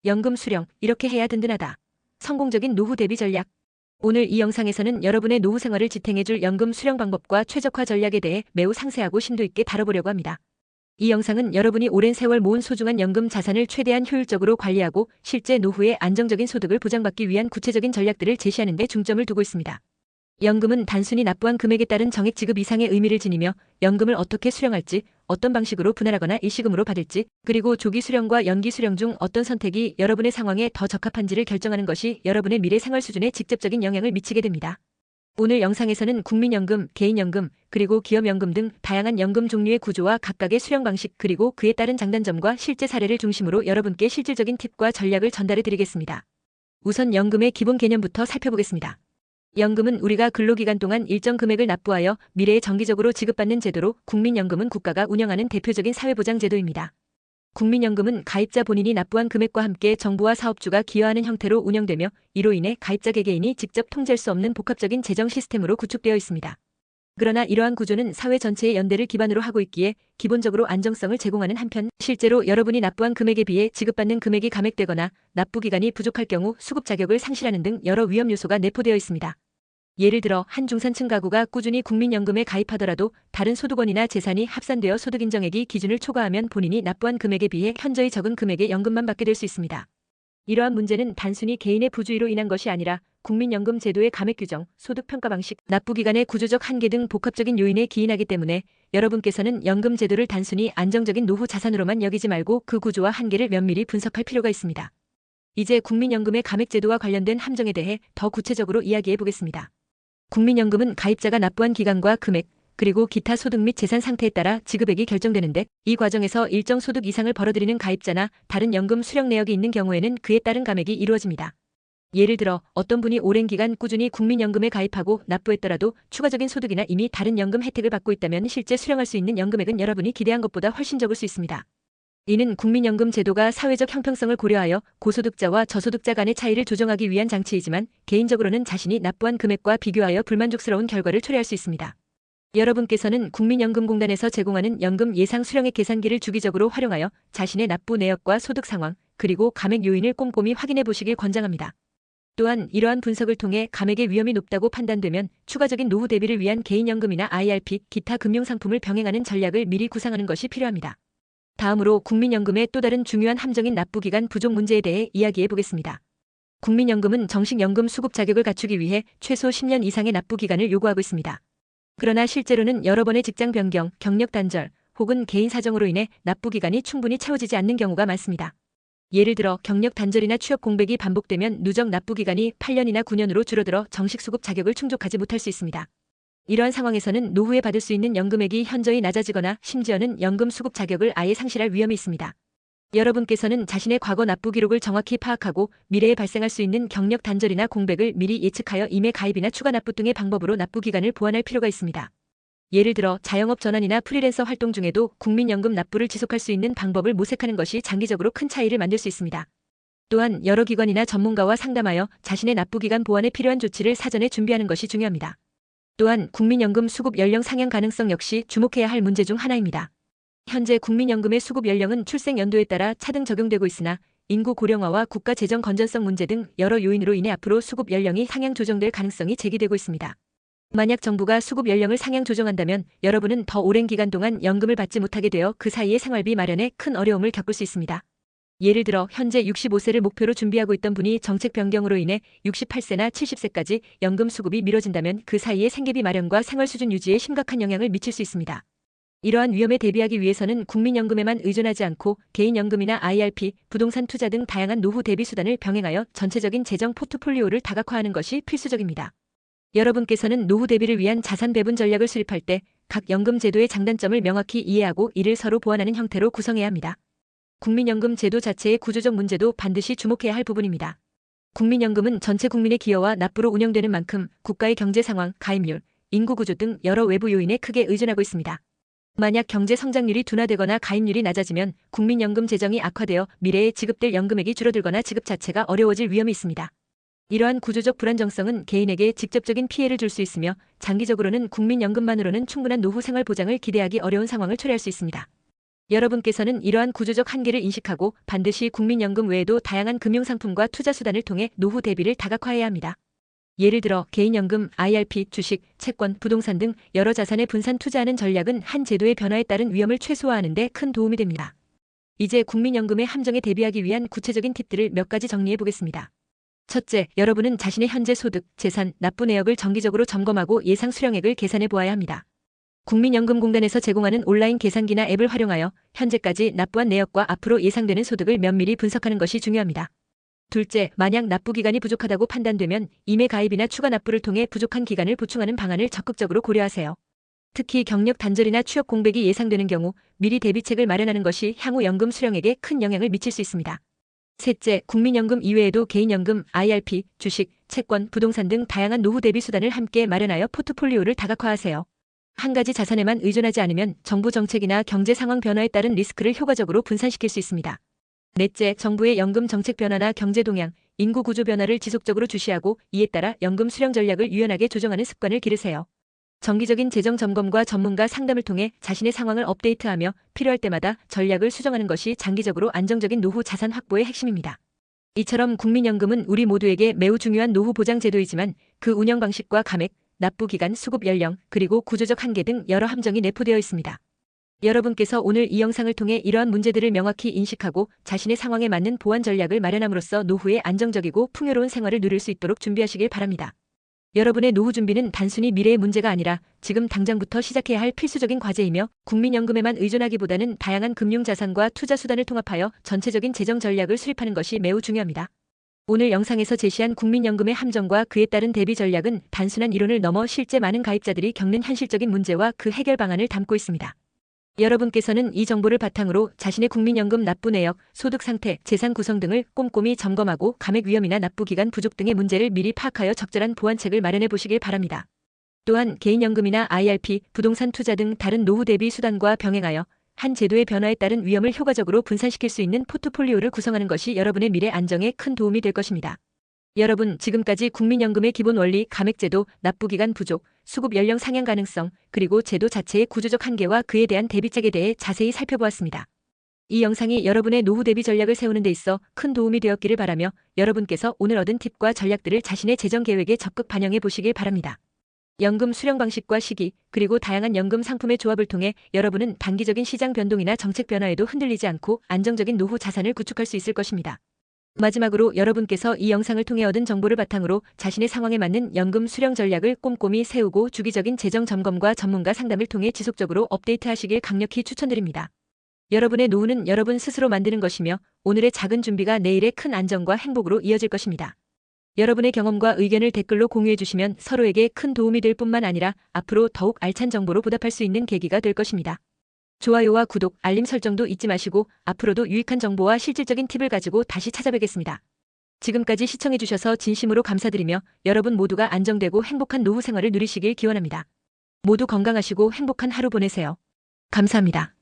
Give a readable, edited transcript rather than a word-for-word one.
연금 수령, 이렇게 해야 든든하다. 성공적인 노후 대비 전략. 오늘 이 영상에서는 여러분의 노후 생활을 지탱해줄 연금 수령 방법과 최적화 전략에 대해 매우 상세하고 심도 있게 다뤄보려고 합니다. 이 영상은 여러분이 오랜 세월 모은 소중한 연금 자산을 최대한 효율적으로 관리하고 실제 노후에 안정적인 소득을 보장받기 위한 구체적인 전략들을 제시하는 데 중점을 두고 있습니다. 연금은 단순히 납부한 금액에 따른 정액 지급 이상의 의미를 지니며 연금을 어떻게 수령할지, 어떤 방식으로 분할하거나 일시금으로 받을지, 그리고 조기 수령과 연기 수령 중 어떤 선택이 여러분의 상황에 더 적합한지를 결정하는 것이 여러분의 미래 생활 수준에 직접적인 영향을 미치게 됩니다. 오늘 영상에서는 국민연금, 개인연금, 그리고 기업연금 등 다양한 연금 종류의 구조와 각각의 수령 방식 그리고 그에 따른 장단점과 실제 사례를 중심으로 여러분께 실질적인 팁과 전략을 전달해 드리겠습니다. 우선 연금의 기본 개념부터 살펴보겠습니다. 연금은 우리가 근로기간 동안 일정 금액을 납부하여 미래에 정기적으로 지급받는 제도로 국민연금은 국가가 운영하는 대표적인 사회보장제도입니다. 국민연금은 가입자 본인이 납부한 금액과 함께 정부와 사업주가 기여하는 형태로 운영되며 이로 인해 가입자 개개인이 직접 통제할 수 없는 복합적인 재정 시스템으로 구축되어 있습니다. 그러나 이러한 구조는 사회 전체의 연대를 기반으로 하고 있기에 기본적으로 안정성을 제공하는 한편 실제로 여러분이 납부한 금액에 비해 지급받는 금액이 감액되거나 납부 기간이 부족할 경우 수급 자격을 상실하는 등 여러 위험 요소가 내포되어 있습니다. 예를 들어 한 중산층 가구가 꾸준히 국민연금에 가입하더라도 다른 소득원이나 재산이 합산되어 소득인정액이 기준을 초과하면 본인이 납부한 금액에 비해 현저히 적은 금액의 연금만 받게 될 수 있습니다. 이러한 문제는 단순히 개인의 부주의로 인한 것이 아니라 국민연금 제도의 감액 규정, 소득평가 방식, 납부기간의 구조적 한계 등 복합적인 요인에 기인하기 때문에 여러분께서는 연금 제도를 단순히 안정적인 노후 자산으로만 여기지 말고 그 구조와 한계를 면밀히 분석할 필요가 있습니다. 이제 국민연금의 감액 제도와 관련된 함정에 대해 더 구체적으로 이야기해 보겠습니다. 국민연금은 가입자가 납부한 기간과 금액, 그리고 기타 소득 및 재산 상태에 따라 지급액이 결정되는데 이 과정에서 일정 소득 이상을 벌어들이는 가입자나 다른 연금 수령 내역이 있는 경우에는 그에 따른 감액이 이루어집니다. 예를 들어 어떤 분이 오랜 기간 꾸준히 국민연금에 가입하고 납부했더라도 추가적인 소득이나 이미 다른 연금 혜택을 받고 있다면 실제 수령할 수 있는 연금액은 여러분이 기대한 것보다 훨씬 적을 수 있습니다. 이는 국민연금 제도가 사회적 형평성을 고려하여 고소득자와 저소득자 간의 차이를 조정하기 위한 장치이지만 개인적으로는 자신이 납부한 금액과 비교하여 불만족스러운 결과를 초래할 수 있습니다. 여러분께서는 국민연금공단에서 제공하는 연금 예상 수령액 계산기를 주기적으로 활용하여 자신의 납부 내역과 소득 상황, 그리고 감액 요인을 꼼꼼히 확인해 보시길 권장합니다. 또한 이러한 분석을 통해 감액의 위험이 높다고 판단되면 추가적인 노후 대비를 위한 개인연금이나 IRP, 기타 금융상품을 병행하는 전략을 미리 구상하는 것이 필요합니다. 다음으로 국민연금의 또 다른 중요한 함정인 납부기간 부족 문제에 대해 이야기해 보겠습니다. 국민연금은 정식연금 수급 자격을 갖추기 위해 최소 10년 이상의 납부기간을 요구하고 있습니다. 그러나 실제로는 여러 번의 직장 변경, 경력 단절, 혹은 개인 사정으로 인해 납부기간이 충분히 채워지지 않는 경우가 많습니다. 예를 들어 경력 단절이나 취업 공백이 반복되면 누적 납부기간이 8년이나 9년으로 줄어들어 정식 수급 자격을 충족하지 못할 수 있습니다. 이러한 상황에서는 노후에 받을 수 있는 연금액이 현저히 낮아지거나 심지어는 연금 수급 자격을 아예 상실할 위험이 있습니다. 여러분께서는 자신의 과거 납부 기록을 정확히 파악하고 미래에 발생할 수 있는 경력 단절이나 공백을 미리 예측하여 임의 가입이나 추가 납부 등의 방법으로 납부 기간을 보완할 필요가 있습니다. 예를 들어 자영업 전환이나 프리랜서 활동 중에도 국민연금 납부를 지속할 수 있는 방법을 모색하는 것이 장기적으로 큰 차이를 만들 수 있습니다. 또한 여러 기관이나 전문가와 상담하여 자신의 납부 기간 보완에 필요한 조치를 사전에 준비하는 것이 중요합니다. 또한 국민연금 수급 연령 상향 가능성 역시 주목해야 할 문제 중 하나입니다. 현재 국민연금의 수급 연령은 출생 연도에 따라 차등 적용되고 있으나 인구 고령화와 국가 재정 건전성 문제 등 여러 요인으로 인해 앞으로 수급 연령이 상향 조정될 가능성이 제기되고 있습니다. 만약 정부가 수급 연령을 상향 조정한다면 여러분은 더 오랜 기간 동안 연금을 받지 못하게 되어 그 사이에 생활비 마련에 큰 어려움을 겪을 수 있습니다. 예를 들어 현재 65세를 목표로 준비하고 있던 분이 정책 변경으로 인해 68세나 70세까지 연금 수급이 미뤄진다면 그 사이에 생계비 마련과 생활 수준 유지에 심각한 영향을 미칠 수 있습니다. 이러한 위험에 대비하기 위해서는 국민연금에만 의존하지 않고 개인연금이나 IRP, 부동산 투자 등 다양한 노후 대비 수단을 병행하여 전체적인 재정 포트폴리오를 다각화하는 것이 필수적입니다. 여러분께서는 노후 대비를 위한 자산 배분 전략을 수립할 때 각 연금 제도의 장단점을 명확히 이해하고 이를 서로 보완하는 형태로 구성해야 합니다. 국민연금 제도 자체의 구조적 문제도 반드시 주목해야 할 부분입니다. 국민연금은 전체 국민의 기여와 납부로 운영되는 만큼 국가의 경제 상황, 가입률, 인구 구조 등 여러 외부 요인에 크게 의존하고 있습니다. 만약 경제 성장률이 둔화되거나 가입률이 낮아지면 국민연금 재정이 악화되어 미래에 지급될 연금액이 줄어들거나 지급 자체가 어려워질 위험이 있습니다. 이러한 구조적 불안정성은 개인에게 직접적인 피해를 줄 수 있으며 장기적으로는 국민연금만으로는 충분한 노후 생활 보장을 기대하기 어려운 상황을 초래할 수 있습니다. 여러분께서는 이러한 구조적 한계를 인식하고 반드시 국민연금 외에도 다양한 금융상품과 투자수단을 통해 노후 대비를 다각화해야 합니다. 예를 들어 개인연금, IRP, 주식, 채권, 부동산 등 여러 자산에 분산 투자하는 전략은 한 제도의 변화에 따른 위험을 최소화하는 데 큰 도움이 됩니다. 이제 국민연금의 함정에 대비하기 위한 구체적인 팁들을 몇 가지 정리해 보겠습니다. 첫째, 여러분은 자신의 현재 소득, 재산, 납부 내역을 정기적으로 점검하고 예상 수령액을 계산해 보아야 합니다. 국민연금공단에서 제공하는 온라인 계산기나 앱을 활용하여 현재까지 납부한 내역과 앞으로 예상되는 소득을 면밀히 분석하는 것이 중요합니다. 둘째, 만약 납부 기간이 부족하다고 판단되면 임의 가입이나 추가 납부를 통해 부족한 기간을 보충하는 방안을 적극적으로 고려하세요. 특히 경력 단절이나 취업 공백이 예상되는 경우 미리 대비책을 마련하는 것이 향후 연금 수령액에 큰 영향을 미칠 수 있습니다. 셋째, 국민연금 이외에도 개인연금, IRP, 주식, 채권, 부동산 등 다양한 노후 대비 수단을 함께 마련하여 포트폴리오를 다각화하세요. 한 가지 자산에만 의존하지 않으면 정부 정책이나 경제 상황 변화에 따른 리스크를 효과적으로 분산시킬 수 있습니다. 넷째, 정부의 연금 정책 변화나 경제 동향, 인구 구조 변화를 지속적으로 주시하고 이에 따라 연금 수령 전략을 유연하게 조정하는 습관을 기르세요. 정기적인 재정 점검과 전문가 상담을 통해 자신의 상황을 업데이트하며 필요할 때마다 전략을 수정하는 것이 장기적으로 안정적인 노후 자산 확보의 핵심입니다. 이처럼 국민연금은 우리 모두에게 매우 중요한 노후 보장 제도이지만 그 운영 방식과 감액, 납부 기간, 수급 연령, 그리고 구조적 한계 등 여러 함정이 내포되어 있습니다. 여러분께서 오늘 이 영상을 통해 이러한 문제들을 명확히 인식하고 자신의 상황에 맞는 보완 전략을 마련함으로써 노후에 안정적이고 풍요로운 생활을 누릴 수 있도록 준비하시길 바랍니다. 여러분의 노후 준비는 단순히 미래의 문제가 아니라 지금 당장부터 시작해야 할 필수적인 과제이며 국민연금에만 의존하기보다는 다양한 금융자산과 투자 수단을 통합하여 전체적인 재정 전략을 수립하는 것이 매우 중요합니다. 오늘 영상에서 제시한 국민연금의 함정과 그에 따른 대비 전략은 단순한 이론을 넘어 실제 많은 가입자들이 겪는 현실적인 문제와 그 해결 방안을 담고 있습니다. 여러분께서는 이 정보를 바탕으로 자신의 국민연금 납부 내역, 소득 상태, 재산 구성 등을 꼼꼼히 점검하고 감액 위험이나 납부 기간 부족 등의 문제를 미리 파악하여 적절한 보완책을 마련해 보시길 바랍니다. 또한 개인연금이나 IRP, 부동산 투자 등 다른 노후 대비 수단과 병행하여 한 제도의 변화에 따른 위험을 효과적으로 분산시킬 수 있는 포트폴리오를 구성하는 것이 여러분의 미래 안정에 큰 도움이 될 것입니다. 여러분, 지금까지 국민연금의 기본 원리, 감액제도, 납부기간 부족, 수급 연령 상향 가능성, 그리고 제도 자체의 구조적 한계와 그에 대한 대비책에 대해 자세히 살펴보았습니다. 이 영상이 여러분의 노후 대비 전략을 세우는 데 있어 큰 도움이 되었기를 바라며 여러분께서 오늘 얻은 팁과 전략들을 자신의 재정 계획에 적극 반영해 보시길 바랍니다. 연금 수령 방식과 시기, 그리고 다양한 연금 상품의 조합을 통해 여러분은 단기적인 시장 변동이나 정책 변화에도 흔들리지 않고 안정적인 노후 자산을 구축할 수 있을 것입니다. 마지막으로 여러분께서 이 영상을 통해 얻은 정보를 바탕으로 자신의 상황에 맞는 연금 수령 전략을 꼼꼼히 세우고 주기적인 재정 점검과 전문가 상담을 통해 지속적으로 업데이트하시길 강력히 추천드립니다. 여러분의 노후는 여러분 스스로 만드는 것이며 오늘의 작은 준비가 내일의 큰 안정과 행복으로 이어질 것입니다. 여러분의 경험과 의견을 댓글로 공유해 주시면 서로에게 큰 도움이 될 뿐만 아니라 앞으로 더욱 알찬 정보로 보답할 수 있는 계기가 될 것입니다. 좋아요와 구독, 알림 설정도 잊지 마시고 앞으로도 유익한 정보와 실질적인 팁을 가지고 다시 찾아뵙겠습니다. 지금까지 시청해 주셔서 진심으로 감사드리며 여러분 모두가 안정되고 행복한 노후 생활을 누리시길 기원합니다. 모두 건강하시고 행복한 하루 보내세요. 감사합니다.